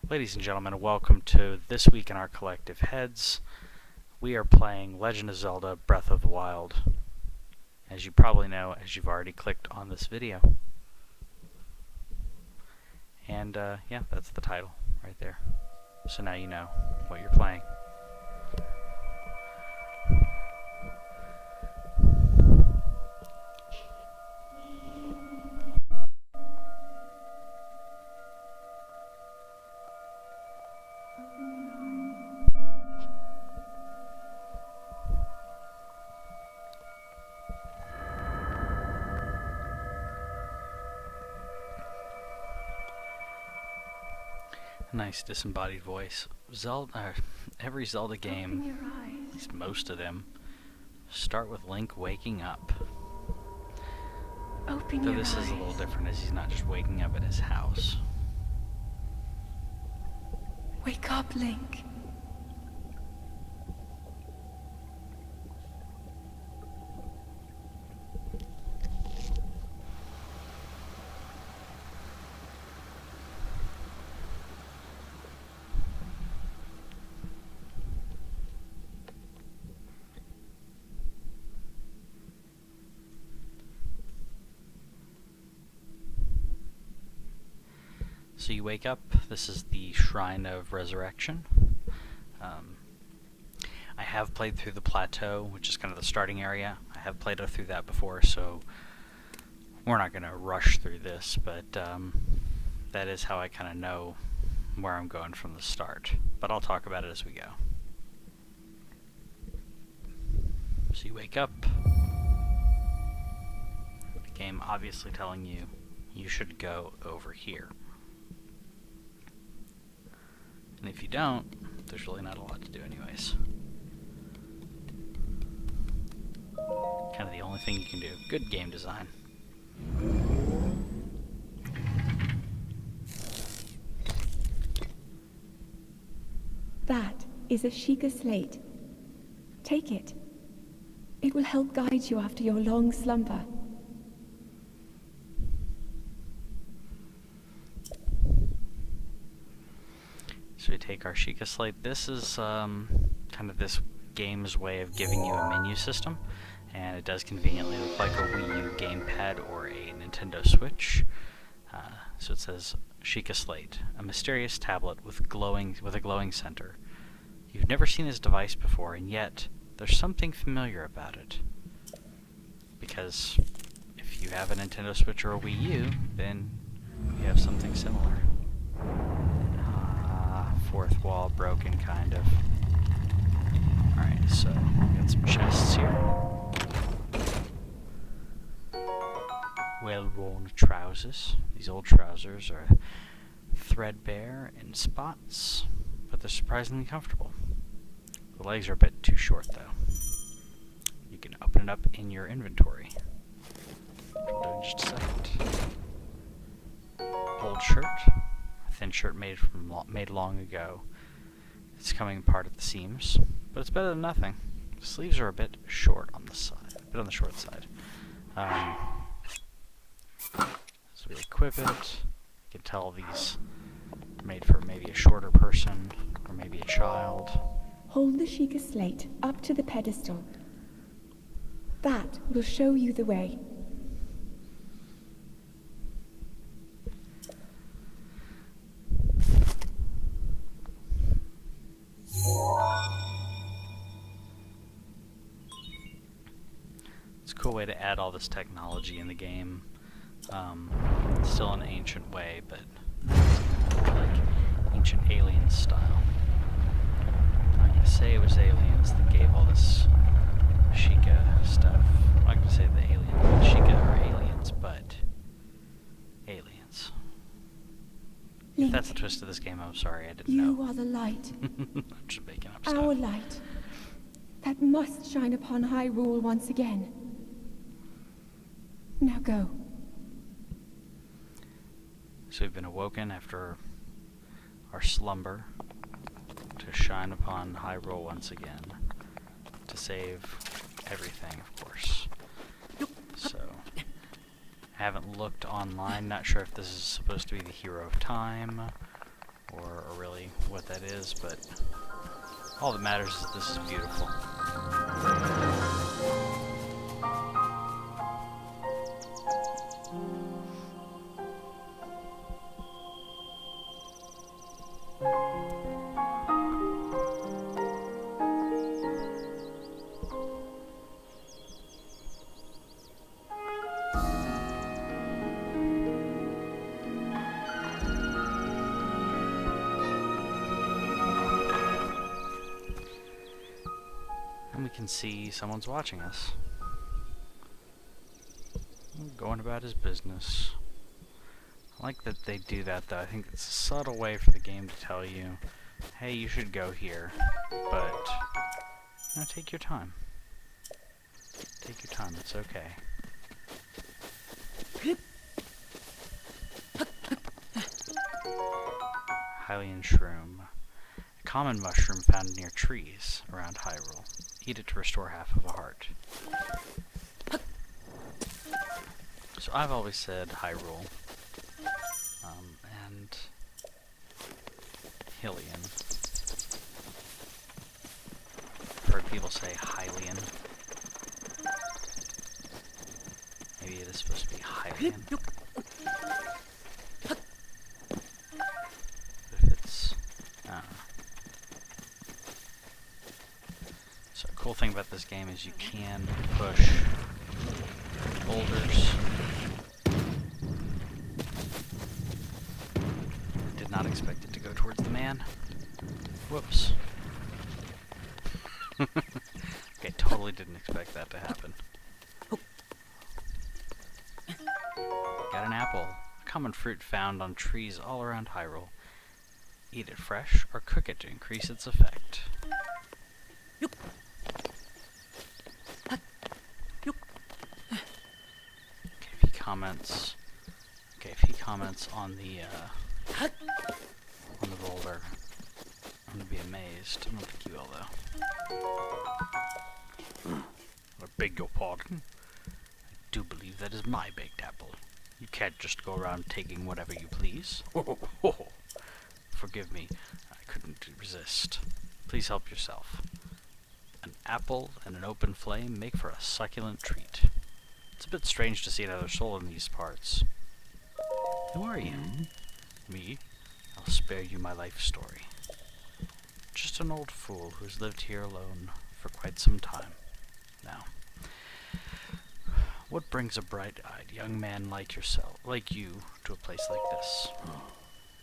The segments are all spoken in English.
Ladies and gentlemen, welcome to This Week in Our Collective Heads. We are playing Legend of Zelda Breath of the Wild, as you probably know, as you've already clicked on this video. And yeah, that's the title right there. So now you know what you're playing. Nice disembodied voice. Every Zelda game, at least most of them, start with Link waking up. Though this is a little different, as he's not just waking up at his house. Wake up, Link. So you wake up. This is the Shrine of Resurrection. I have played through the plateau, which is kind of the starting area. I have played through that before, so we're not going to rush through this, but that is how I kind of know where I'm going from the start. But I'll talk about it as we go. So you wake up. The game obviously telling you you should go over here. And if you don't, there's really not a lot to do anyways. Kind of the only thing you can do. Good game design. That is a Sheikah slate. Take it. It will help guide you after your long slumber. So we take our Sheikah slate. This is kind of this game's way of giving you a menu system, and it does conveniently look like a Wii U gamepad or a Nintendo Switch. So it says Sheikah slate, a mysterious tablet with a glowing center. You've never seen this device before, and yet there's something familiar about it. Because if you have a Nintendo Switch or a Wii U, then you have something similar. Fourth wall broken, kind of. Alright, so we got some chests here. Well-worn trousers. These old trousers are threadbare in spots, but they're surprisingly comfortable. The legs are a bit too short, though. You can open it up in your inventory. We'll do in just a second. Old shirt. Thin shirt made long ago. It's coming apart at the seams, but it's better than nothing. The sleeves are a bit short on the side, a bit on the short side. So we equip it. You can tell these are made for maybe a shorter person or maybe a child. Hold the Sheikah slate up to the pedestal. That will show you the way. It's a cool way to add all this technology in the game. Still an ancient way, but like ancient alien style. I'm not gonna say it was aliens that gave all this Sheikah stuff. I'm not gonna say the Sheikah are aliens, but aliens. Link, If that's the twist of this game, I'm sorry, I didn't know. you are the light. I'm just making up stuff. Our light. That must shine upon Hyrule once again. Now go. So we've been awoken after our slumber to shine upon Hyrule once again, to save everything, of course. So, I haven't looked online, not sure if this is supposed to be the Hero of Time, or really what that is, but all that matters is this is beautiful. And we can see someone's watching us. Going about his business. I like that they do that though. I think it's a subtle way for the game to tell you, hey, you should go here, but you know, take your time. Take your time, it's okay. Hylian shroom. A common mushroom found near trees around Hyrule. Eat it to restore half of a heart. So I've always said Hyrule. And Hylian. I've heard people say Hylian. Maybe it is supposed to be Hylian. But if it's... I don't know. So a cool thing about this game is you can push boulders. Did not expect it to go towards the man. Whoops. Okay, totally didn't expect that to happen. Got an apple. A common fruit found on trees all around Hyrule. Eat it fresh or cook it to increase its effect. Okay, if he comments... Okay, if he comments on the boulder, I'm gonna be amazed. I don't think he will, though. I beg your pardon. I do believe that is my baked apple. You can't just go around taking whatever you please. Forgive me, I couldn't resist. Please help yourself. An apple and an open flame make for a succulent treat. It's a bit strange to see another soul in these parts. Who are you? Me? I'll spare you my life story. Just an old fool who's lived here alone for quite some time now. What brings a bright-eyed young man like you, to a place like this?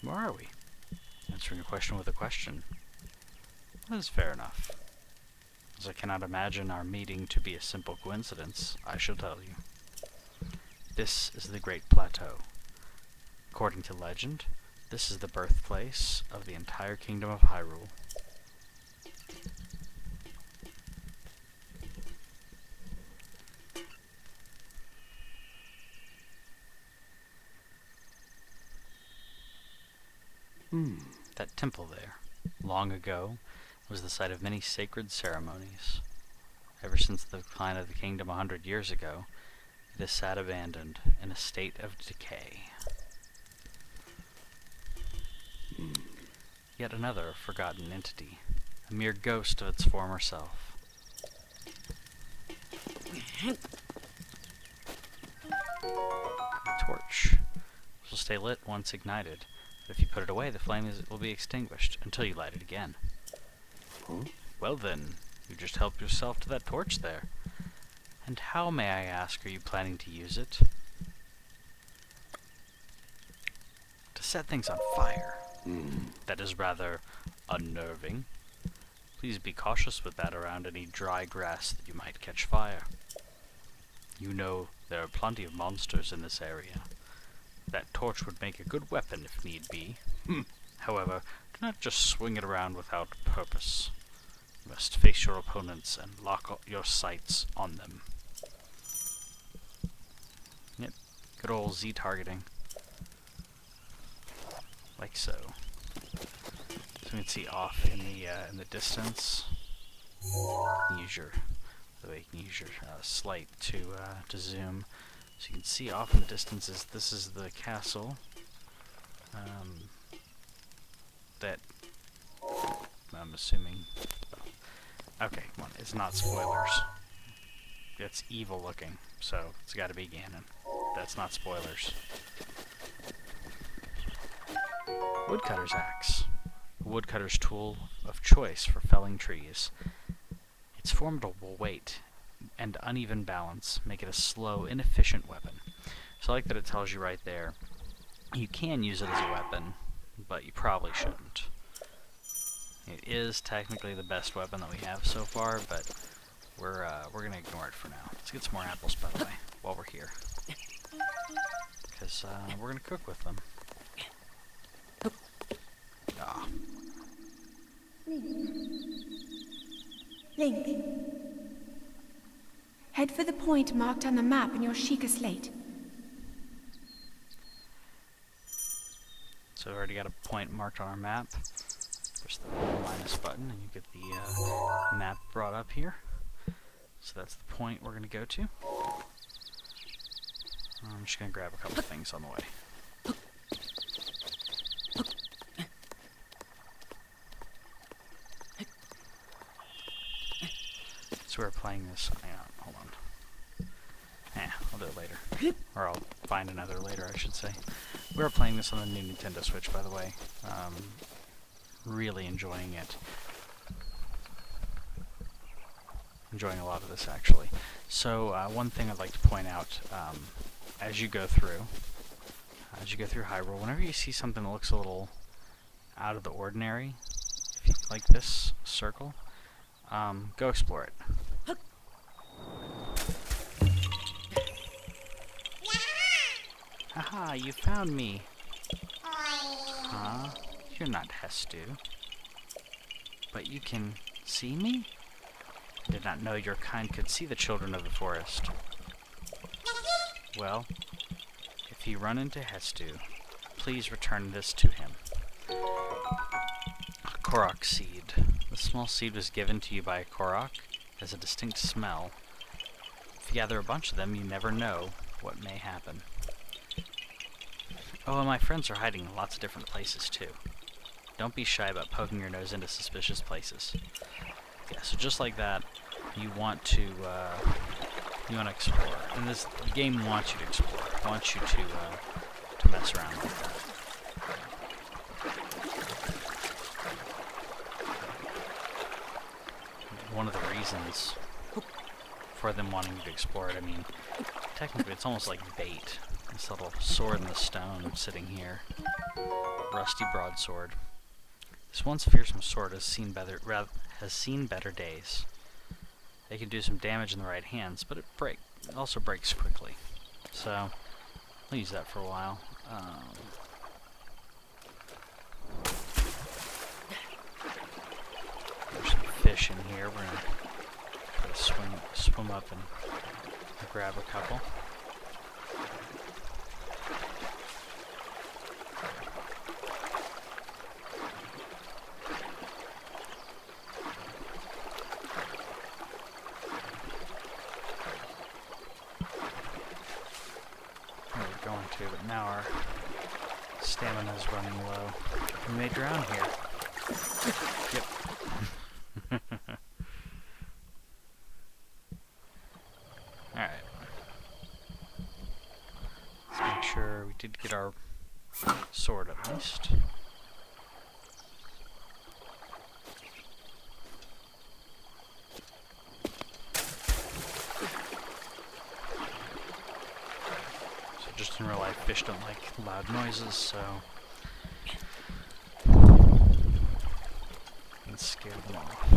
Where are we? Answering a question with a question. That is fair enough. As I cannot imagine our meeting to be a simple coincidence, I shall tell you. This is the Great Plateau. According to legend, this is the birthplace of the entire kingdom of Hyrule. That temple there, long ago, was the site of many sacred ceremonies. Ever since the decline of the kingdom 100 years ago, it has sat abandoned in a state of decay. Yet another forgotten entity, a mere ghost of its former self. A torch will stay lit once ignited, but if you put it away, the flame will be extinguished until you light it again. Well then, you just help yourself to that torch there. And how, may I ask, are you planning to use it? To set things on fire. That is rather unnerving. Please be cautious with that around any dry grass that you might catch fire. You know there are plenty of monsters in this area. That torch would make a good weapon if need be. However, do not just swing it around without purpose. You must face your opponents and lock your sights on them. Yep, good old Z targeting. Like so. So we can see off in the distance. Use your slight to zoom. So you can see off in the distance this is the castle. that I'm assuming... Okay, come on, it's not spoilers. It's evil looking, so it's gotta be Ganon. That's not spoilers. Woodcutter's axe. A woodcutter's tool of choice for felling trees. Its formidable weight and uneven balance make it a slow, inefficient weapon. So I like that it tells you right there, you can use it as a weapon, but you probably shouldn't. It is technically the best weapon that we have so far, but we're gonna ignore it for now. Let's get some more apples, by the way, while we're here. Because we're gonna cook with them. Ah. Link. Head for the point marked on the map in your Sheikah slate. So we've already got a point marked on our map. Push the minus button and you get the map brought up here. So that's the point we're going to go to. I'm just going to grab a couple of things on the way. So we're playing this... Hang on, hold on. I'll do it later. Or I'll find another later, I should say. We are playing this on the new Nintendo Switch, by the way. Really enjoying it. Enjoying a lot of this, actually. So, one thing I'd like to point out, as you go through Hyrule, whenever you see something that looks a little out of the ordinary, like this circle, go explore it. Haha, you found me! Huh? You're not Hestu. But you can see me? I did not know your kind could see the children of the forest. Well, if you run into Hestu, please return this to him. A Korok seed. The small seed was given to you by a Korok. It has a distinct smell. If you gather a bunch of them, you never know what may happen. Oh, and my friends are hiding in lots of different places, too. Don't be shy about poking your nose into suspicious places. Yeah, so just like that, you want to explore. And the game wants you to explore. It wants you to mess around like that. One of the reasons for them wanting you to explore it, I mean, technically it's almost like bait. This little sword in the stone sitting here. Rusty broadsword. This once fearsome sword has seen better days. They can do some damage in the right hands, but it also breaks quickly. So, I'll use that for a while. There's some fish in here. We're gonna try to swim up and grab a couple. But now our stamina is running low. We may drown here. Yep. Alright. Let's make sure we did get our sword at least. Just in real life, fish don't like loud noises, so let's scare them off.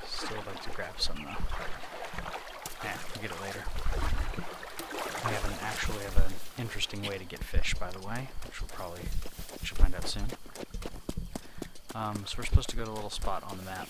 Still like to grab some though. We'll get it later. We have an interesting way to get fish, by the way, which you'll find out soon. So we're supposed to go to a little spot on the map,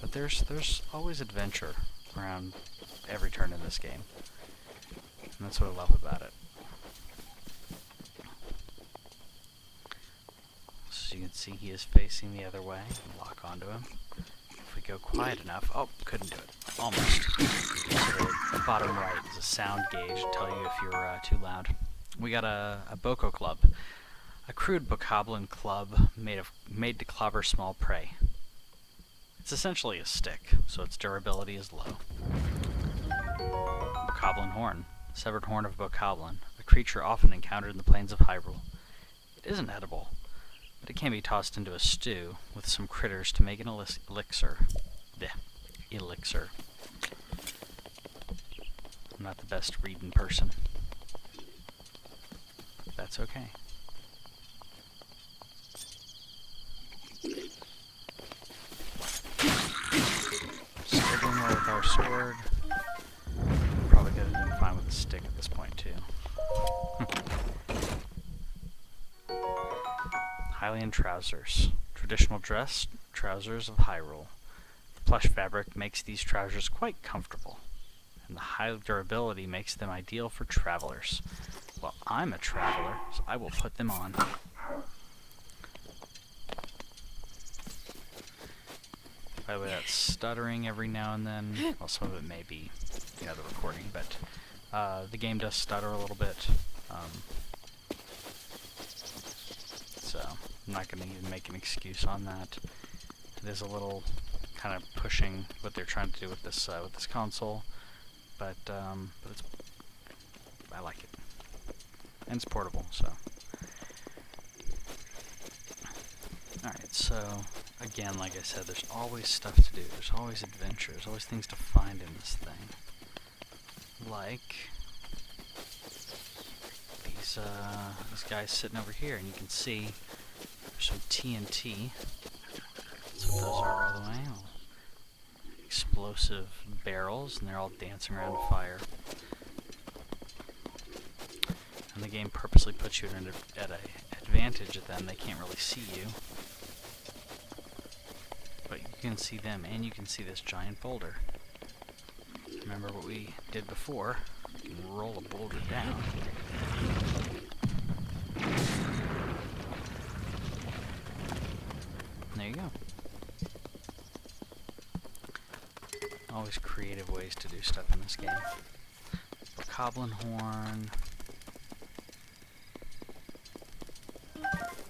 but there's always adventure around every turn in this game, and that's what I love about it. So you can see he is facing the other way. Lock onto him. if we go quiet enough... Oh, couldn't do it. Almost. So the bottom right is a sound gauge to tell you if you're too loud. We got a Boko club. A crude bokoblin club made to clobber small prey. It's essentially a stick, so its durability is low. Bokoblin horn. Severed horn of a bokoblin, a creature often encountered in the plains of Hyrule. It isn't edible, but it can be tossed into a stew with some critters to make an elixir. Blech. Elixir. I'm not the best reading person. But that's okay. Still doing well with our sword. Probably could have been fine with the stick at this point too. Hylian trousers. Traditional dress trousers of Hyrule. The plush fabric makes these trousers quite comfortable, and the high durability makes them ideal for travelers. Well, I'm a traveler, so I will put them on. By the way, that's stuttering every now and then. Well, some of it may be, the recording, but the game does stutter a little bit. So I'm not going to even make an excuse on that. It is a little kind of pushing what they're trying to do with this console, but it's, I like it, and it's portable. So, all right. So again, like I said, there's always stuff to do. There's always adventures. Always things to find in this thing. Like these guys sitting over here, and you can see there's some TNT. That's what those are, by the way. Explosive barrels, and they're all dancing around a fire. And the game purposely puts you at an advantage at them. They can't really see you, but you can see them, and you can see this giant boulder. Remember what we did before? You can roll a boulder down. There you go. Always creative ways to do stuff in this game. Bokoblin horn.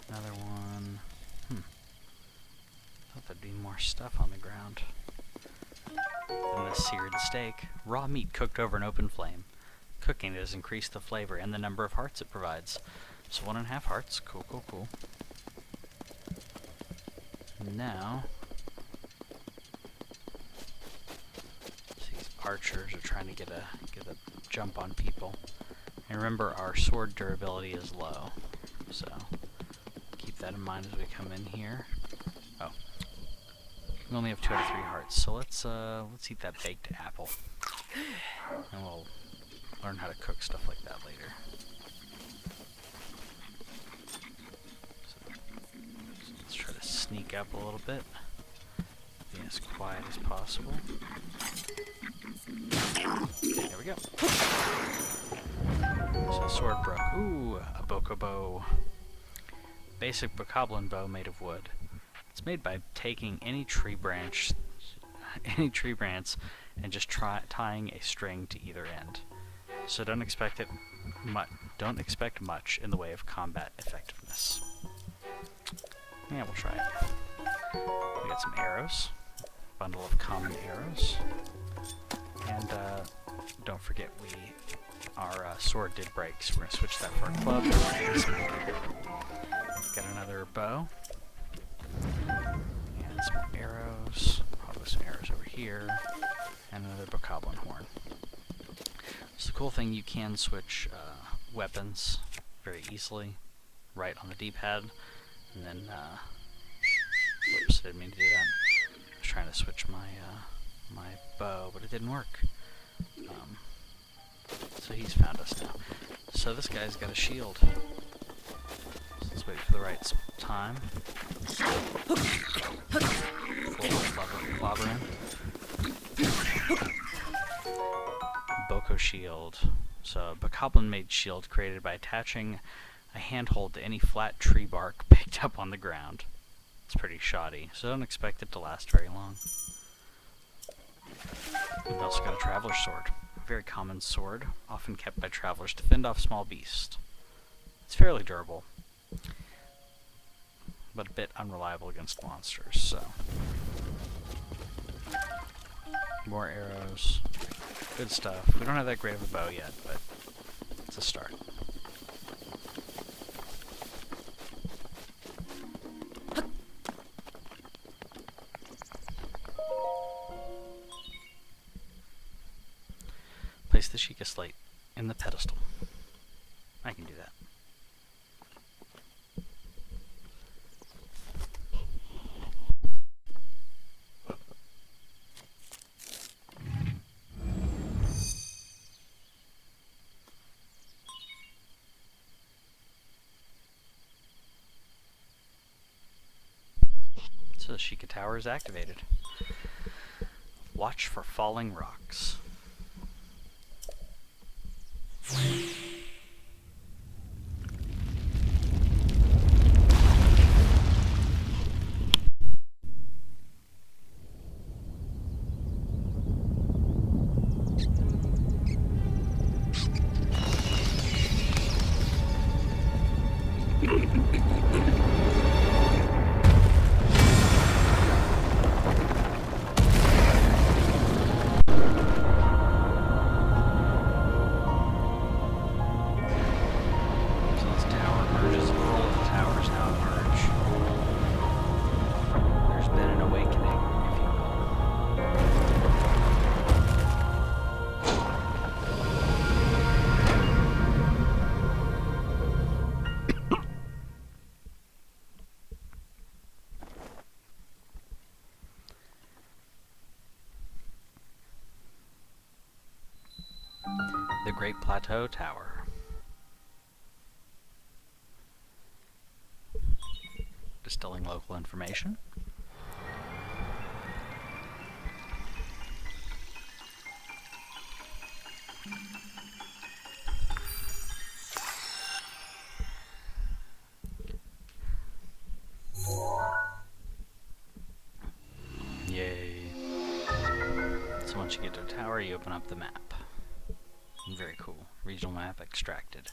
Another one. Thought there'd be more stuff on the ground. Then the seared steak. Raw meat cooked over an open flame. Cooking it has increased the flavor and the number of hearts it provides. So 1.5 hearts. Cool, cool, cool. Now, these archers are trying to get a jump on people. And remember, our sword durability is low, so keep that in mind as we come in here. Oh, we only have 2 out of 3 hearts, so let's eat that baked apple, and we'll learn how to cook stuff like that later. Let's try to sneak up a little bit, be as quiet as possible. There we go. So sword broke. Ooh, a boko bow. Basic bokoblin bow made of wood. It's made by taking any tree branch, and just tying a string to either end. So don't expect much in the way of combat effectiveness. Yeah, we'll try it. We got some arrows, bundle of common arrows, and don't forget our sword did break, so we're gonna switch that for a club. Got another bow and some arrows. Probably some arrows over here, and another bokoblin horn. So the cool thing, you can switch weapons very easily, right on the D-pad, and then, whoops, I didn't mean to do that. I was trying to switch my my bow, but it didn't work. So he's found us now. So this guy's got a shield. So let's wait for the right time. Clobber in. Boko shield. So, bokoblin made shield created by attaching a handhold to any flat tree bark picked up on the ground. It's It's pretty shoddy, so don't expect it to last very long. We've also got a traveler's sword. A very common sword, often kept by travelers to fend off small beasts. It's fairly durable, but a bit unreliable against monsters, so. More arrows. Good stuff. We don't have that great of a bow yet, but it's a start. Place the Sheikah slate in the pedestal. I can do that. So the Sheikah Tower is activated. Watch for falling rocks. The Great Plateau Tower. Distilling local information. Yay. So once you get to a tower, you open up the map. Very cool. Regional map extracted.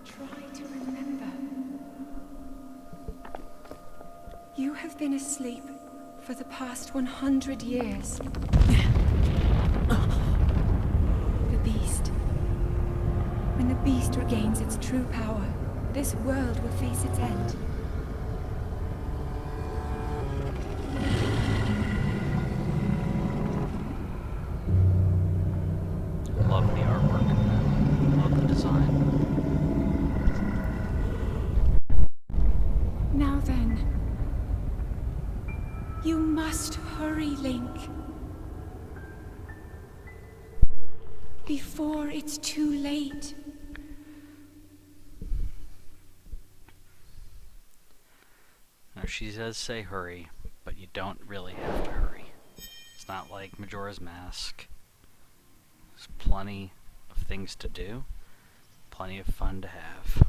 Try to remember. You have been asleep for the past 100 years. The beast. When the beast regains its true power, this world will face its end. Love the artwork. Love the design. Now then, you must hurry, Link. Before it's too late. Now she does say hurry, but you don't really have to hurry. It's not like Majora's Mask. There's plenty of things to do, plenty of fun to have.